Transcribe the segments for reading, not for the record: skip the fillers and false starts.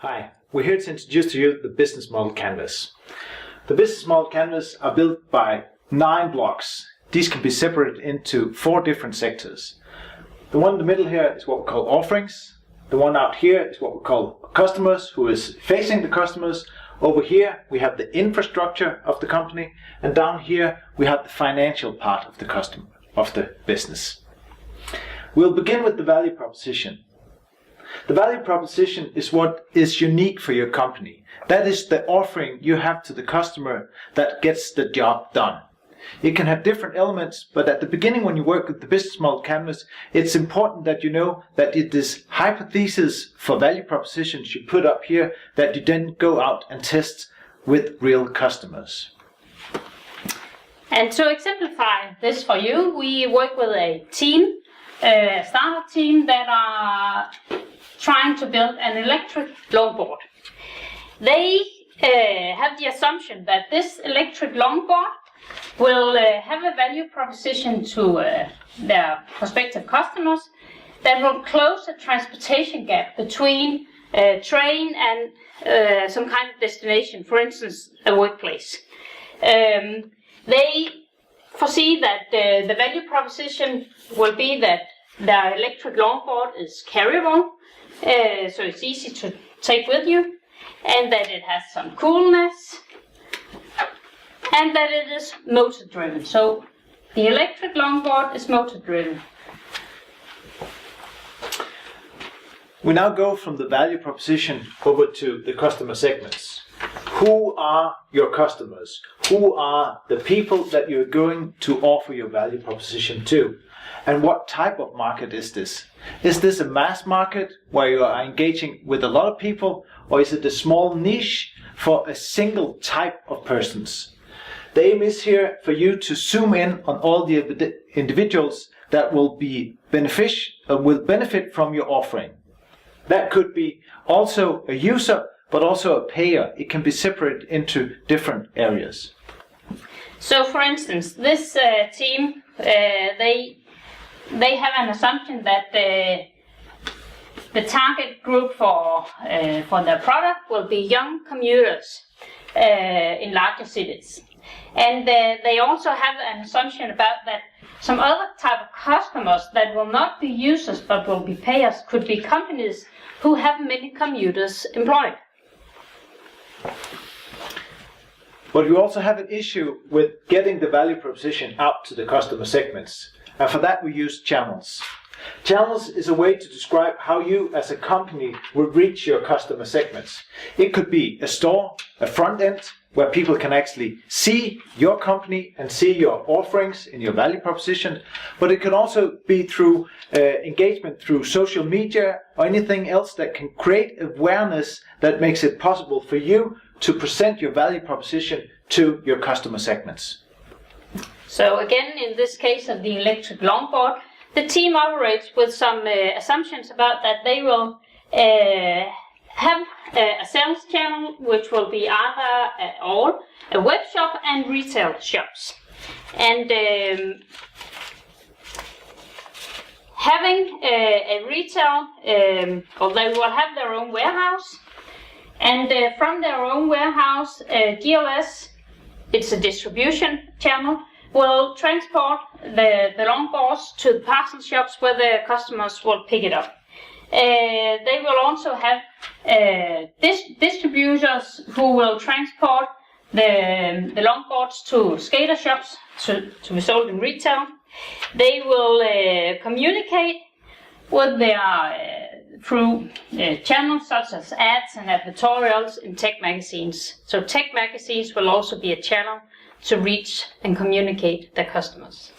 Hi, we're here to introduce to you the business model canvas. The business model canvas are built by 9 blocks. These can be separated into 4 different sectors. The one in the middle here is what we call offerings. The one out here is what we call customers, who is facing the customers. Over here we have the infrastructure of the company, and down here we have the financial part of the customer, of the business. We'll begin with the value proposition. The value proposition is what is unique for your company. That is the offering you have to the customer that gets the job done. It can have different elements, but at the beginning when you work with the business model canvas, it's important that you know that it is hypothesis for value propositions you put up here that you then go out and test with real customers. And to exemplify this for you, we work with a team, a startup team that are trying to build an electric longboard. They have the assumption that this electric longboard will have a value proposition to their prospective customers that will close a transportation gap between train and some kind of destination, for instance, a workplace. They foresee that the value proposition will be that the electric longboard is carryable, so it's easy to take with you, and that it has some coolness, and that it is motor driven. So the electric longboard is motor driven. We now go from the value proposition over to the customer segments. Who are your customers? Who are the people that you're going to offer your value proposition to? And what type of market is this? Is this a mass market where you are engaging with a lot of people, or is it a small niche for a single type of persons? The aim is here for you to zoom in on all the individuals that will benefit from your offering. That could be also a user, but also a payer. It can be separated into different areas. So, for instance, this team, they have an assumption that the target group for their product will be young commuters in larger cities. And they also have an assumption about that some other type of customers that will not be users but will be payers could be companies who have many commuters employed. But you also have an issue with getting the value proposition out to the customer segments. And for that we use channels. Channels is a way to describe how you as a company will reach your customer segments. It could be a store, a front end, where people can actually see your company and see your offerings in your value proposition. But it can also be through engagement through social media or anything else that can create awareness that makes it possible for you to present your value proposition to your customer segments. So again, in this case of the electric longboard, the team operates with some assumptions about that they will have a sales channel, which will be either all a web shop and retail shops. And having a retail, or they will have their own warehouse, and from their own warehouse, GLS, it's a distribution channel, will transport the longboards to the parcel shops where the customers will pick it up. They will also have distributors who will transport the longboards to skater shops to be sold in retail. They will communicate with their through channels such as ads and advertorials in tech magazines. So tech magazines will also be a channel to reach and communicate their customers.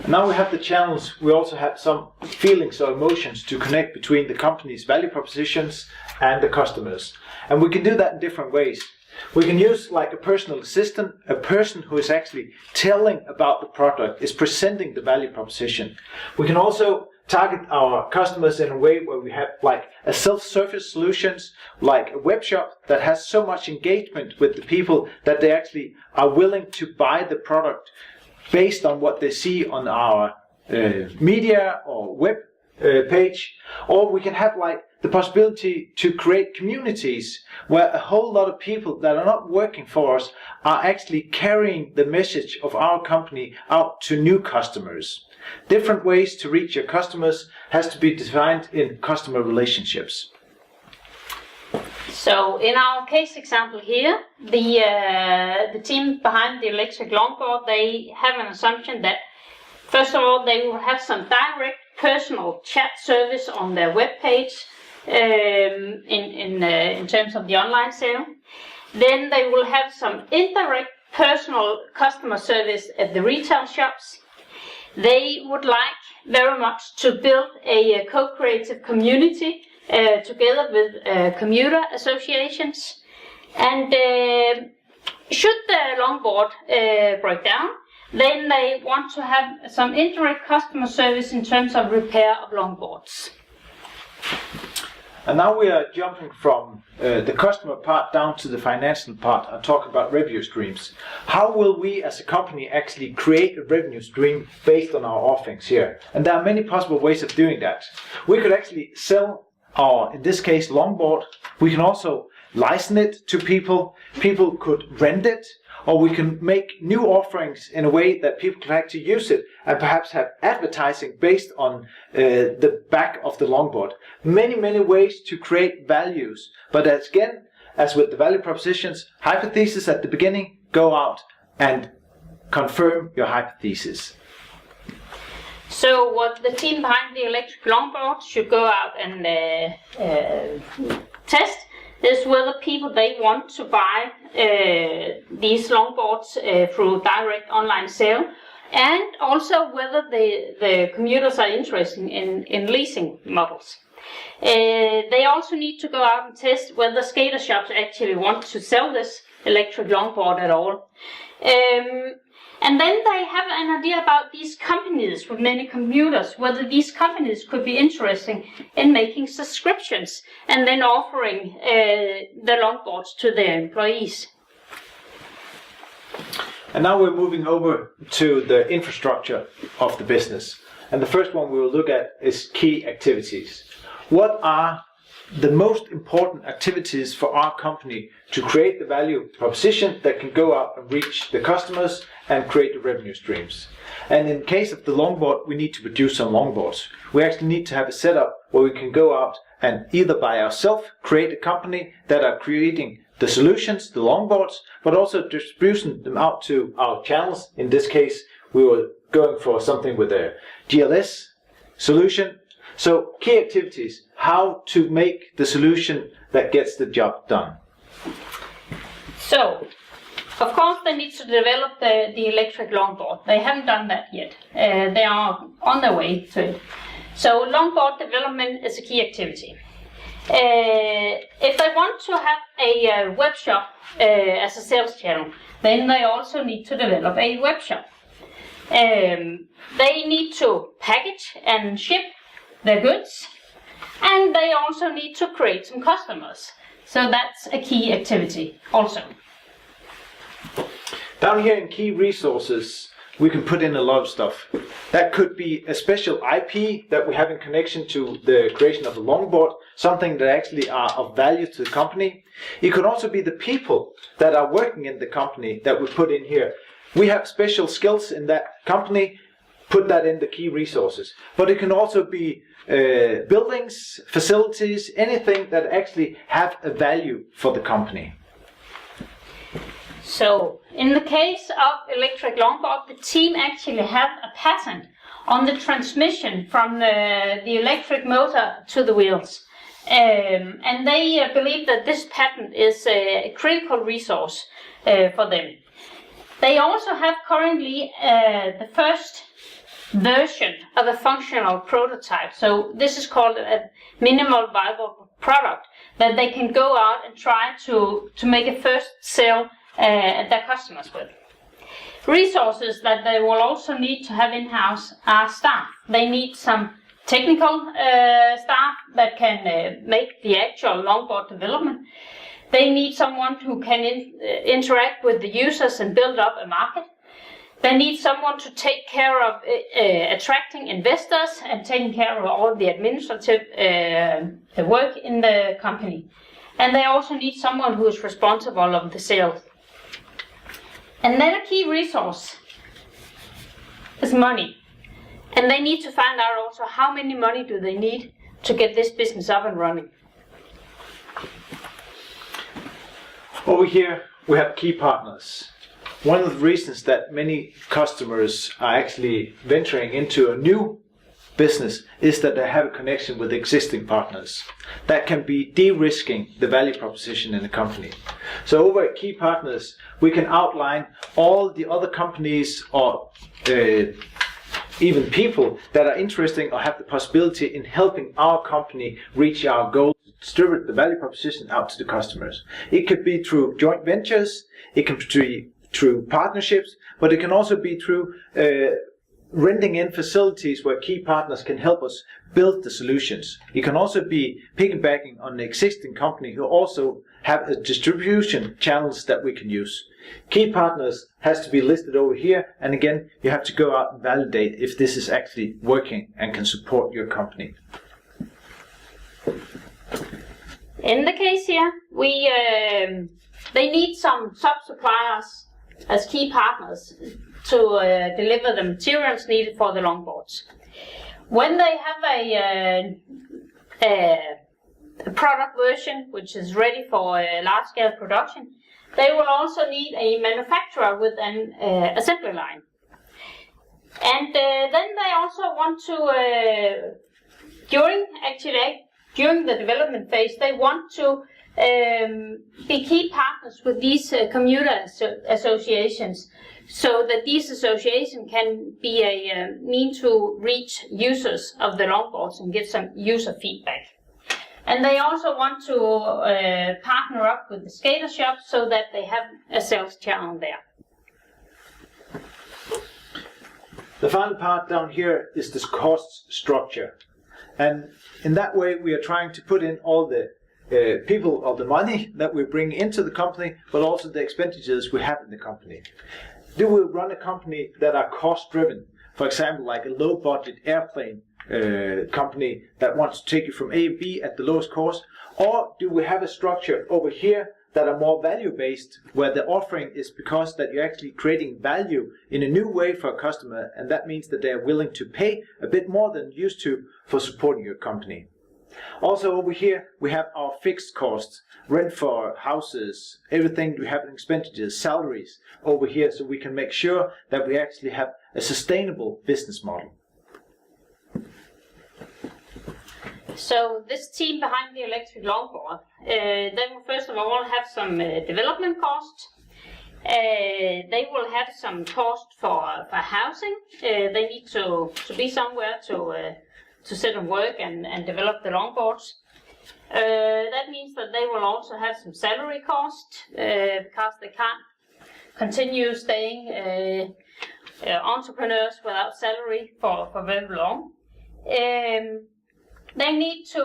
Now we have the channels, we also have some feelings or emotions to connect between the company's value propositions and the customers. And we can do that in different ways. We can use like a personal assistant, a person who is actually telling about the product, is presenting the value proposition. We can also target our customers in a way where we have like a self-service solutions, like a web shop that has so much engagement with the people that they actually are willing to buy the product based on what they see on our media or web page, or we can have like the possibility to create communities where a whole lot of people that are not working for us are actually carrying the message of our company out to new customers. Different ways to reach your customers has to be defined in customer relationships. So in our case example here, the team behind the electric longboard, they have an assumption that first of all they will have some direct personal chat service on their web page in terms of the online sale. Then they will have some indirect personal customer service at the retail shops. They would like very much to build a co-creative community together with commuter associations. And should the longboard break down, then they want to have some indirect customer service in terms of repair of longboards. And now we are jumping from the customer part down to the financial part and talk about revenue streams. How will we as a company actually create a revenue stream based on our offerings here? And there are many possible ways of doing that. We could actually sell our, in this case, longboard. We can also license it to people. People could rent it. Or we can make new offerings in a way that people can actually use it and perhaps have advertising based on the back of the longboard. Many, many ways to create values. But as again, as with the value propositions, hypothesis at the beginning, go out and confirm your hypothesis. So what the team behind the electric longboard should go out and test is whether people they want to buy these longboards through direct online sale, and also whether the commuters are interested in leasing models. They also need to go out and test whether skater shops actually want to sell this electric longboard at all. And then they have an idea about these companies with many commuters, whether these companies could be interested in making subscriptions and then offering the longboards to their employees. And now we're moving over to the infrastructure of the business. And the first one we will look at is key activities. What are the most important activities for our company to create the value proposition that can go out and reach the customers and create the revenue streams? And in case of the longboard, we need to produce some longboards. We actually need to have a setup where we can go out and either by ourselves create a company that are creating the solutions, the longboards, but also distributing them out to our channels. In this case, we were going for something with a GLS solution. So key activities, how to make the solution that gets the job done. So, of course they need to develop the electric longboard. They haven't done that yet. They are on their way to it. So longboard development is a key activity. If they want to have a web shop as a sales channel, then they also need to develop a web shop. They need to package and ship their goods, and they also need to create some customers. So that's a key activity also. Down here in key resources, we can put in a lot of stuff. That could be a special IP that we have in connection to the creation of a longboard, something that actually are of value to the company. It could also be the people that are working in the company that we put in here. We have special skills in that company, put that in the key resources. But it can also be buildings, facilities, anything that actually have a value for the company. So, in the case of electric longboard, the team actually have a patent on the transmission from the electric motor to the wheels. And they believe that this patent is a critical resource for them. They also have currently the first version of a functional prototype. So this is called a minimal viable product that they can go out and try to make a first sale at their customers with. Resources that they will also need to have in-house are staff. They need some technical staff that can make the actual longboard development. They need someone who can interact with the users and build up a market. They need someone to take care of attracting investors and taking care of all the administrative work in the company. And they also need someone who is responsible of the sales. And then a key resource is money. And they need to find out also how many money do they need to get this business up and running. Over here we have key partners. One of the reasons that many customers are actually venturing into a new business is that they have a connection with existing partners. That can be de-risking the value proposition in the company. So over at Key Partners, we can outline all the other companies or even people that are interesting or have the possibility in helping our company reach our goals, distribute the value proposition out to the customers. It could be through joint ventures, it can be through partnerships, but it can also be through renting in facilities where Key Partners can help us build the solutions. It can also be piggybacking on the existing company who also have a distribution channels that we can use. Key Partners has to be listed over here, and again, you have to go out and validate if this is actually working and can support your company. In the case here, they need some sub-suppliers as key partners to deliver the materials needed for the longboards. When they have a product version which is ready for large-scale production, they will also need a manufacturer with an assembly line. And then they also want to, during the development phase, they want to be key partners with these commuter associations, so that these associations can be a mean to reach users of the longboards and get some user feedback. And they also want to partner up with the skater shop so that they have a sales channel there. The final part down here is this cost structure. And in that way, we are trying to put in all the people or the money that we bring into the company, but also the expenditures we have in the company. Do we run a company that are cost driven? For example, like a low budget airplane company that wants to take you from A to B at the lowest cost? Or do we have a structure over here that are more value based, where the offering is because that you're actually creating value in a new way for a customer, and that means that they are willing to pay a bit more than used to for supporting your company? Also over here we have our fixed costs, rent for houses, everything we have in expenditures, salaries over here, so we can make sure that we actually have a sustainable business model. So this team behind the electric longboard, they will first of all have some development costs. They will have some cost for housing. They need to be somewhere to sit and work and develop the longboards. That means that they will also have some salary cost because they can't continue staying entrepreneurs without salary for very long. They need to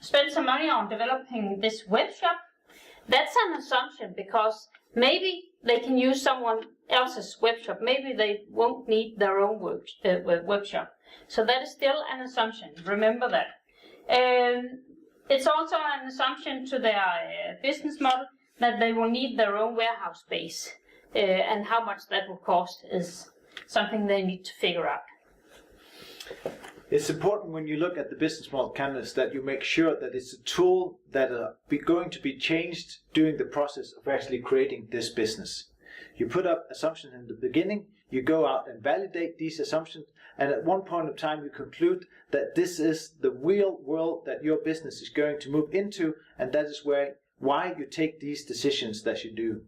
spend some money on developing this web shop. That's an assumption, because maybe they can use someone else's web shop. Maybe they won't need their own web shop. So that is still an assumption. Remember that. It's also an assumption to their business model that they will need their own warehouse space. And how much that will cost is something they need to figure out. It's important when you look at the business model canvas that you make sure that it's a tool that is going to be changed during the process of actually creating this business. You put up assumptions in the beginning, you go out and validate these assumptions, and at one point of time you conclude that this is the real world that your business is going to move into, and that is why you take these decisions that you do.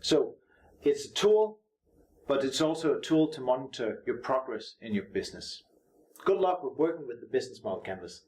So it's a tool, but it's also a tool to monitor your progress in your business. Good luck with working with the business model canvas.